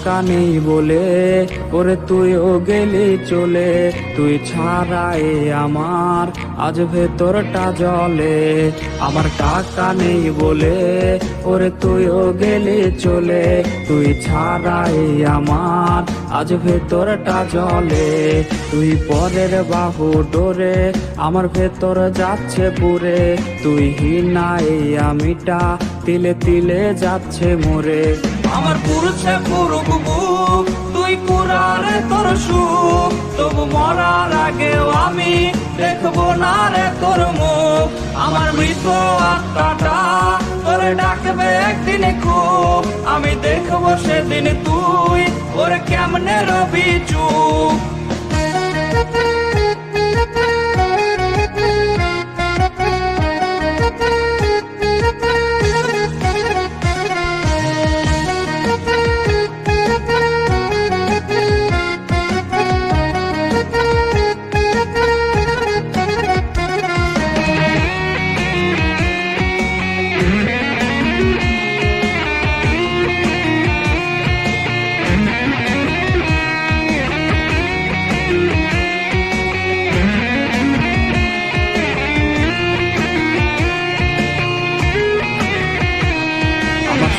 টাকা নেই বলে ওরে তুইও গেলি চলে, তুই ছাড়াই আমার আজ ভেতরটা জ্বলে। আমার টাকা নেই বলে ওরে তুইও গেলি চলে, তুই ছাড়াই আমার আজ ভেতরটা জ্বলে। তুই পরের বাহু ডোরে আমার ভেতর যাচ্ছে পুরে, তুই হিনাই আমিটা তিলে তিলে যাচ্ছে মোরে। আমার পুরুষে পুরুক বুক, তুই পুরারে তোর সুখ, তবু মরার আগেও আমি দেখবো না রে তোর মুখ। আমার মৃত আত্মাটা তোরে ডাকবে একদিন খুব, আমি দেখবো সেদিন তুই ওরে কেমনে রবি চুপ।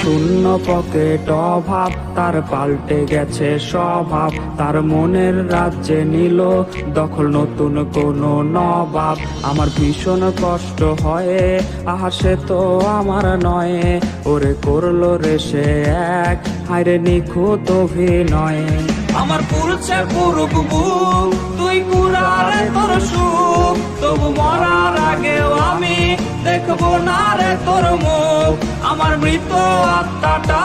শূন্য পকেট অভাব, তার পাল্টে গেছে স্বভাব, তার মনের রাজ্যে নিল দখল নতুন কোন নবাব। আমার ভীষণ কষ্ট হয়, আহা সে তো আমার নয়, ওরে করলো রে সে এক হায়রে নিখুঁত অভিনয়। আমার পুরুষে পুরুক বুক, তুই পুরারে তোর সুখ, তবু মরার আগেও আমি দেখবো না রে তোর মুখ। আমার মৃত আত্মাটা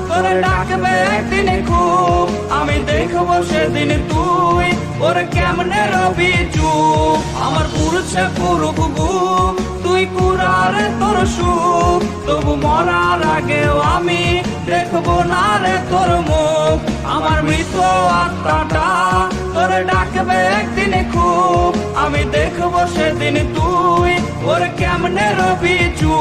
তোরে ডাকবে একদিন খুব, আমি দেখবো সেদিন তুই ওরে কেমনে রবি চুপ। আমার পুরুষে পুরুক বুক, তুই পুরারে তোর সুখ, তবু মরার আগেও আমি দেখবো না রে তোর মুখ। আমার মৃত আত্মাটা তোরে ডাকবে একদিন খুব, আমি দেখবো সেদিন তুই ওরে কেমনে রবি চুপ।